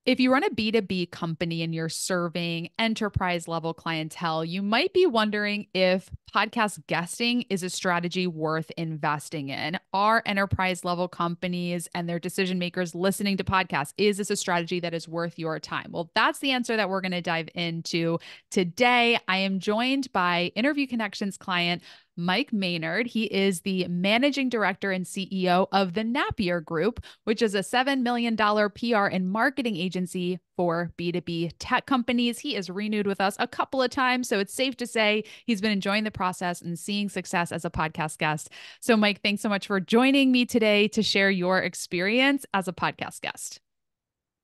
If you run a B2B company and you're serving enterprise level clientele, you might be wondering if podcast guesting is a strategy worth investing in. Are enterprise level companies and their decision makers listening to podcasts? Is this a strategy that is worth your time? Well, that's the answer that we're going to dive into today. I am joined by Interview Connections client Mike Maynard. He is the managing director and CEO of the Napier Group, which is a $7 million PR and marketing agency for B2B tech companies. He is renewed with us a couple of times, so it's safe to say he's been enjoying the process and seeing success as a podcast guest. So, Mike, thanks so much for joining me today to share your experience as a podcast guest.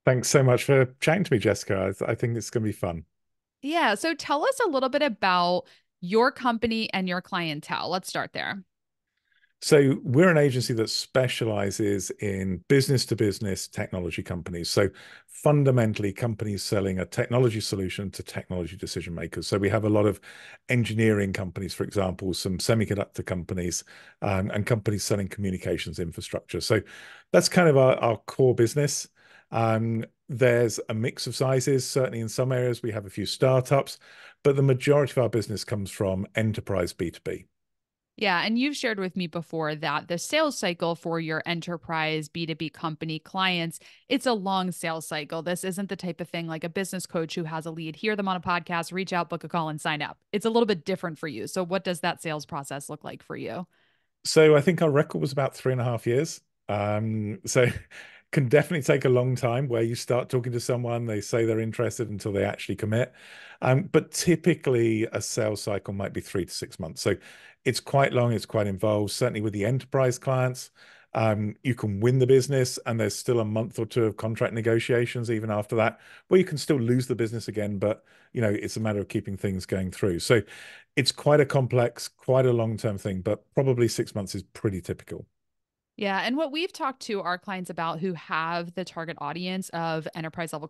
Thanks so much for chatting to me, Jessica. I think it's going to be fun. Yeah, so tell us a little bit about your company and your clientele. Let's start there. So, we're an agency that specializes in business to business technology companies. So, fundamentally, companies selling a technology solution to technology decision makers. So, we have a lot of engineering companies, for example, some semiconductor companies, and companies selling communications infrastructure. So, that's kind of our core business. There's a mix of sizes. Certainly, in some areas, we have a few startups, but the majority of our business comes from enterprise B2B. Yeah, and you've shared with me before that the sales cycle for your enterprise B2B company clients, it's a long sales cycle. This isn't the type of thing like a business coach who has a lead, hear them on a podcast, reach out, book a call, and sign up. It's a little bit different for you. So, what does that sales process look like for you? So I think our record was about 3.5 years. So can definitely take a long time where you start talking to someone, they say they're interested until they actually commit. But typically a sales cycle might be 3 to 6 months. So it's quite long, it's quite involved. Certainly with the enterprise clients, you can win the business and there's still a month or two of contract negotiations even after that, where you can still lose the business again, but it's a matter of keeping things going through. So it's quite a complex, quite a long-term thing, but probably 6 months is pretty typical. Yeah. And what we've talked to our clients about who have the target audience of enterprise level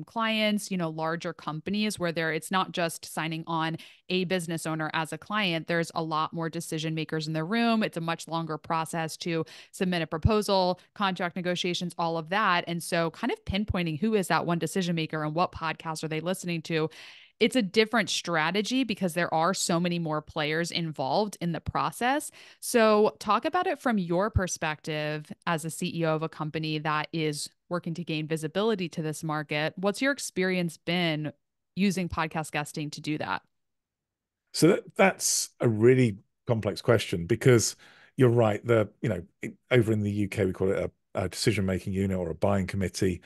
clients, larger companies where it's not just signing on a business owner as a client. There's a lot more decision makers in the room. It's a much longer process to submit a proposal, contract negotiations, all of that. And so kind of pinpointing who is that one decision maker and what podcast are they listening to, it's a different strategy because there are so many more players involved in the process. So, talk about it from your perspective as a CEO of a company that is working to gain visibility to this market. What's your experience been using podcast guesting to do that? So that's a really complex question because you're right. Over in the UK, we call it a decision-making unit or a buying committee.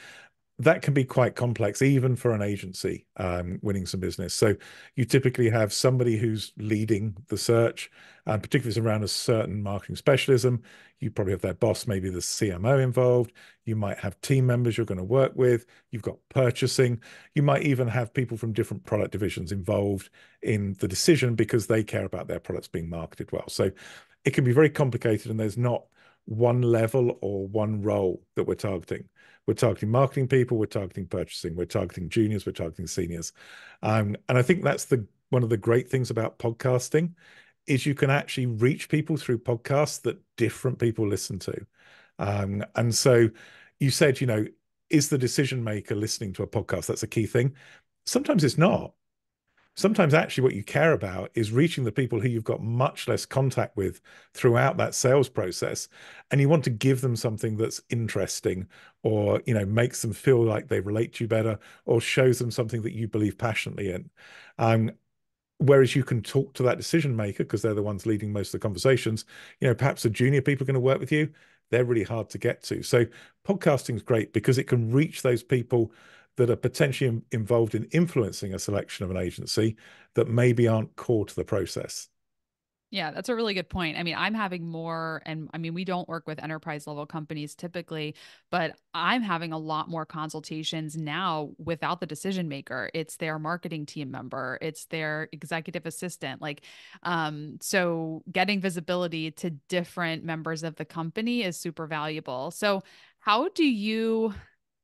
That can be quite complex, even for an agency winning some business. So you typically have somebody who's leading the search, particularly if it's around a certain marketing specialism. You probably have their boss, maybe the CMO involved. You might have team members you're going to work with. You've got purchasing. You might even have people from different product divisions involved in the decision because they care about their products being marketed well. So it can be very complicated, and there's not one level or one role that we're targeting. We're targeting marketing people, we're targeting purchasing, we're targeting juniors, we're targeting seniors. And I think that's the one of the great things about podcasting is you can actually reach people through podcasts that different people listen to. And so you said, is the decision maker listening to a podcast? That's a key thing. Sometimes it's not. Sometimes actually what you care about is reaching the people who you've got much less contact with throughout that sales process, and you want to give them something that's interesting or makes them feel like they relate to you better or shows them something that you believe passionately in. um, Whereas you can talk to that decision maker because they're the ones leading most of the conversations. Perhaps the junior people are going to work with you, they're really hard to get to. So podcasting is great because it can reach those people that are potentially involved in influencing a selection of an agency that maybe aren't core to the process. Yeah, that's a really good point. I mean, I'm having more, and I mean, we don't work with enterprise level companies typically, but I'm having a lot more consultations now without the decision maker. It's their marketing team member, it's their executive assistant. So getting visibility to different members of the company is super valuable. So, how do you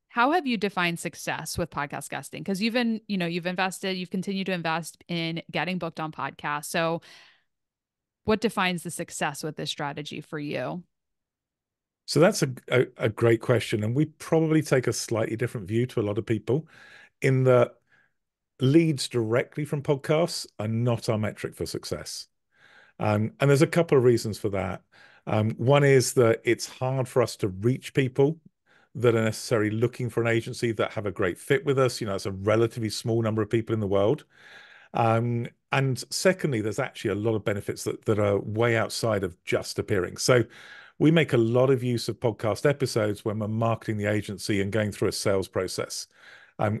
how have you defined success with podcast guesting? Because you've continued to invest in getting booked on podcasts. So what defines the success with this strategy for you? So that's a great question. And we probably take a slightly different view to a lot of people in that leads directly from podcasts are not our metric for success. And there's a couple of reasons for that. One is that it's hard for us to reach people that are necessarily looking for an agency that have a great fit with us. You know, it's a relatively small number of people in the world. And secondly, there's actually a lot of benefits that are way outside of just appearing. So we make a lot of use of podcast episodes when we're marketing the agency and going through a sales process.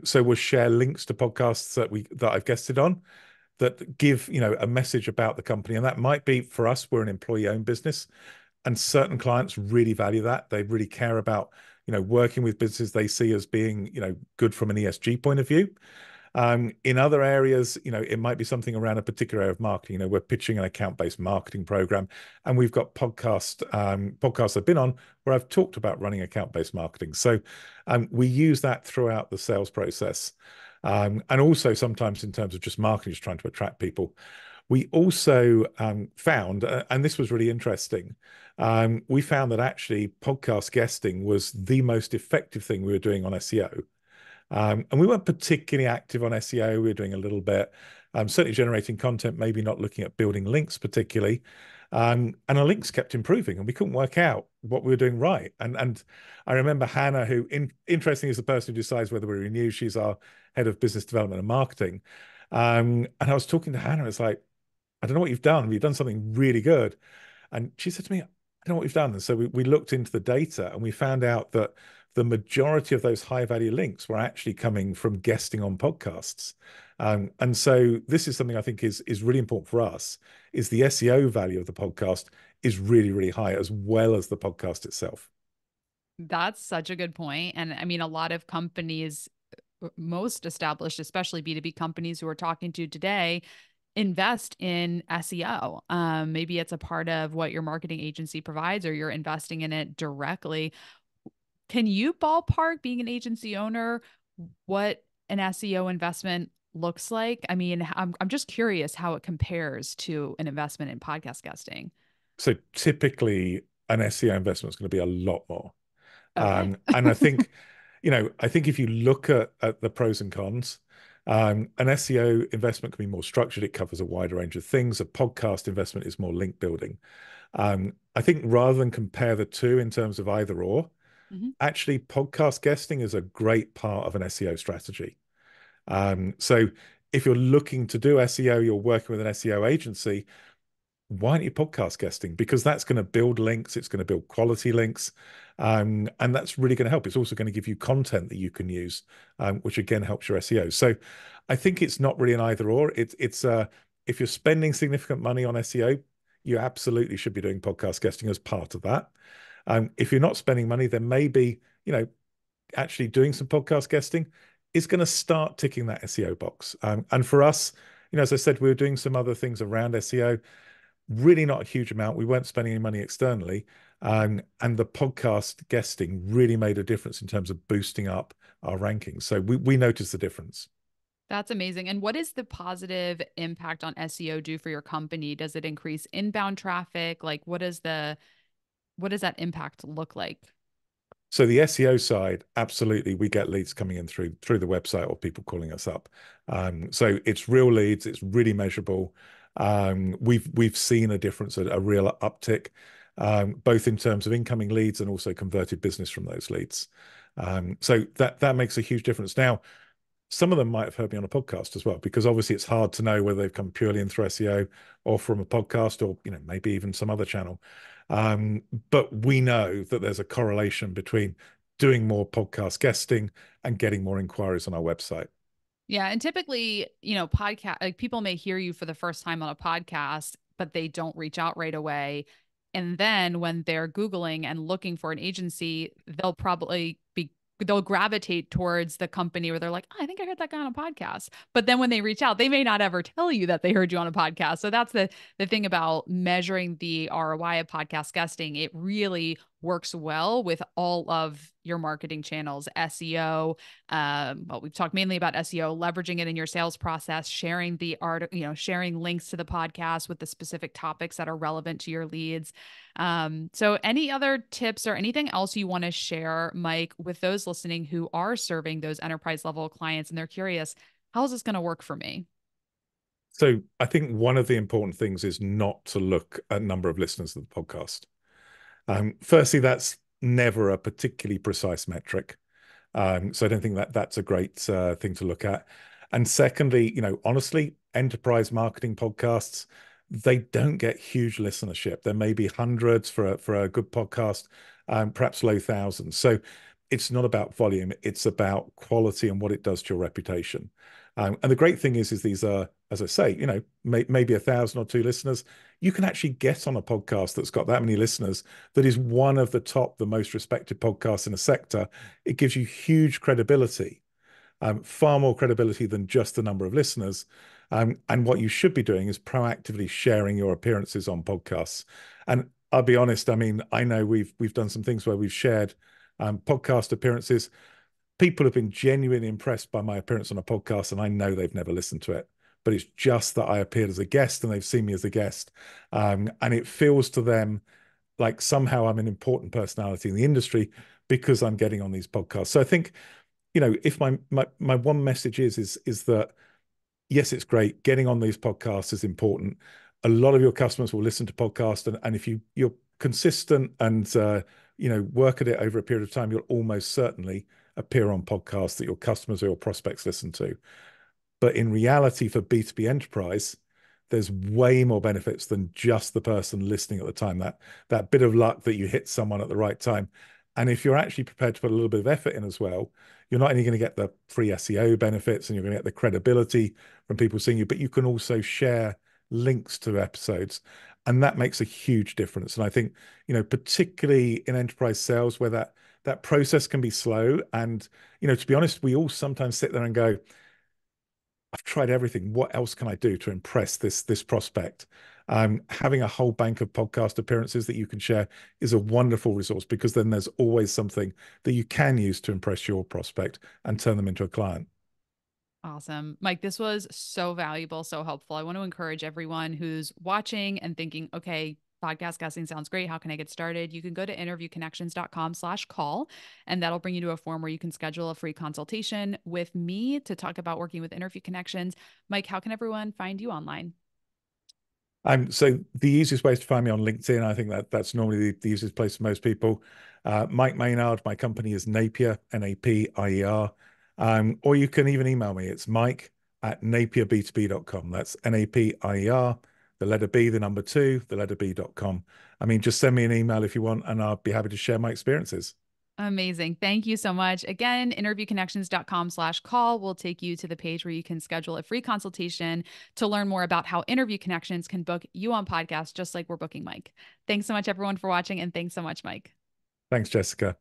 So we'll share links to podcasts that I've guested on that give, you know, a message about the company. And that might be for us, we're an employee-owned business, and certain clients really value that. They really care about, you know, working with businesses they see as being, you know, good from an ESG point of view. In other areas, you know, it might be something around a particular area of marketing. You know, we're pitching an account-based marketing program, and we've got podcasts I've been on where I've talked about running account-based marketing. So we use that throughout the sales process. And also sometimes in terms of just marketing, just trying to attract people. We also found, and this was really interesting, we found that actually podcast guesting was the most effective thing we were doing on SEO. And we weren't particularly active on SEO. We were doing a little bit, certainly generating content, maybe not looking at building links particularly. And our links kept improving, and we couldn't work out what we were doing right. And I remember Hannah, who interestingly is the person who decides whether we renew. She's our head of business development and marketing. And I was talking to Hannah. It's like, I don't know what you've done. You've done something really good. And she said to me, I don't know what we've done. And so we looked into the data, and we found out that the majority of those high value links were actually coming from guesting on podcasts. And so this is something I think is really important for us, is the SEO value of the podcast is really, really high, as well as the podcast itself. That's such a good point. And I mean, a lot of companies, most established, especially B2B companies who we're talking to today, invest in SEO. Maybe it's a part of what your marketing agency provides, or you're investing in it directly. Can you ballpark, being an agency owner, what an SEO investment looks like? I mean, I'm just curious how it compares to an investment in podcast guesting. So typically an SEO investment is going to be a lot more. Okay. And I think, you know, I think if you look at the pros and cons, an SEO investment can be more structured. It covers a wider range of things. A podcast investment is more link building. I think rather than compare the two in terms of either or, Mhm. actually podcast guesting is a great part of an SEO strategy. So if you're looking to do SEO, you're working with an SEO agency, why aren't you podcast guesting? Because that's going to build links, it's going to build quality links, and that's really going to help. It's also going to give you content that you can use, which again helps your SEO. So I think it's not really an either or. It's if you're spending significant money on SEO, you absolutely should be doing podcast guesting as part of that. If you're not spending money, then maybe, you know, actually doing some podcast guesting is going to start ticking that SEO box. And for us, you know, as I said, we were doing some other things around SEO, really not a huge amount. We weren't spending any money externally. And the podcast guesting really made a difference in terms of boosting up our rankings. So we noticed the difference. That's amazing. And what is the positive impact on SEO do for your company? Does it increase inbound traffic? Like what does that impact look like? So the SEO side, absolutely, we get leads coming in through the website or people calling us up. So it's real leads, it's really measurable. We've seen a difference, a real uptick, both in terms of incoming leads and also converted business from those leads. So that makes a huge difference. Now, some of them might have heard me on a podcast as well, because obviously it's hard to know whether they've come purely in through SEO or from a podcast, or, you know, maybe even some other channel. But we know that there's a correlation between doing more podcast guesting and getting more inquiries on our website. Yeah, and typically, podcast, like, people may hear you for the first time on a podcast, but they don't reach out right away. And then when they're Googling and looking for an agency, they'll gravitate towards the company where they're like, oh, I think I heard that guy on a podcast. But then when they reach out, they may not ever tell you that they heard you on a podcast. So that's the thing about measuring the ROI of podcast guesting. It really works well with all of your marketing channels, SEO. Well, we've talked mainly about SEO, leveraging it in your sales process, sharing the art, sharing links to the podcast with the specific topics that are relevant to your leads. So any other tips or anything else you want to share, Mike, with those listening who are serving those enterprise level clients and they're curious, how is this going to work for me? So I think one of the important things is not to look at number of listeners of the podcast. Firstly, that's never a particularly precise metric. So I don't think that that's a great thing to look at. And secondly, honestly, enterprise marketing podcasts, they don't get huge listenership. There may be hundreds for a good podcast, perhaps low thousands. So it's not about volume; it's about quality and what it does to your reputation. And the great thing is these are, as I say, maybe 1,000 or two listeners. You can actually get on a podcast that's got that many listeners that is one of the most respected podcasts in a sector. It gives you huge credibility, far more credibility than just the number of listeners. And what you should be doing is proactively sharing your appearances on podcasts. And I'll be honest, I mean, I know we've done some things where we've shared podcast appearances. People have been genuinely impressed by my appearance on a podcast, and I know they've never listened to it. But it's just that I appeared as a guest and they've seen me as a guest. And it feels to them like somehow I'm an important personality in the industry because I'm getting on these podcasts. So I think, if my one message is that yes, it's great. Getting on these podcasts is important. A lot of your customers will listen to podcasts, and if you're consistent and work at it over a period of time, you'll almost certainly appear on podcasts that your customers or your prospects listen to. But in reality, for B2B enterprise, there's way more benefits than just the person listening at the time. That bit of luck that you hit someone at the right time. And if you're actually prepared to put a little bit of effort in as well, you're not only going to get the free SEO benefits and you're going to get the credibility from people seeing you, but you can also share links to episodes. And that makes a huge difference. And I think, particularly in enterprise sales where that process can be slow. And, to be honest, we all sometimes sit there and go, I've tried everything. What else can I do to impress this prospect? Having a whole bank of podcast appearances that you can share is a wonderful resource because then there's always something that you can use to impress your prospect and turn them into a client. Awesome. Mike, this was so valuable, so helpful. I want to encourage everyone who's watching and thinking, okay, podcast guesting sounds great. How can I get started? You can go to interviewconnections.com/call, and that'll bring you to a form where you can schedule a free consultation with me to talk about working with Interview Connections. Mike, how can everyone find you online? So the easiest way is to find me on LinkedIn. I think that's normally the easiest place for most people. Mike Maynard, my company is Napier, Napier. Or you can even email me. It's mike@napierb2b.com. That's Napier, the letter B, the number two, the letter B.com. I mean, just send me an email if you want, and I'll be happy to share my experiences. Amazing. Thank you so much. Again, interviewconnections.com/call will take you to the page where you can schedule a free consultation to learn more about how Interview Connections can book you on podcasts, just like we're booking Mike. Thanks so much, everyone, for watching. And thanks so much, Mike. Thanks, Jessica.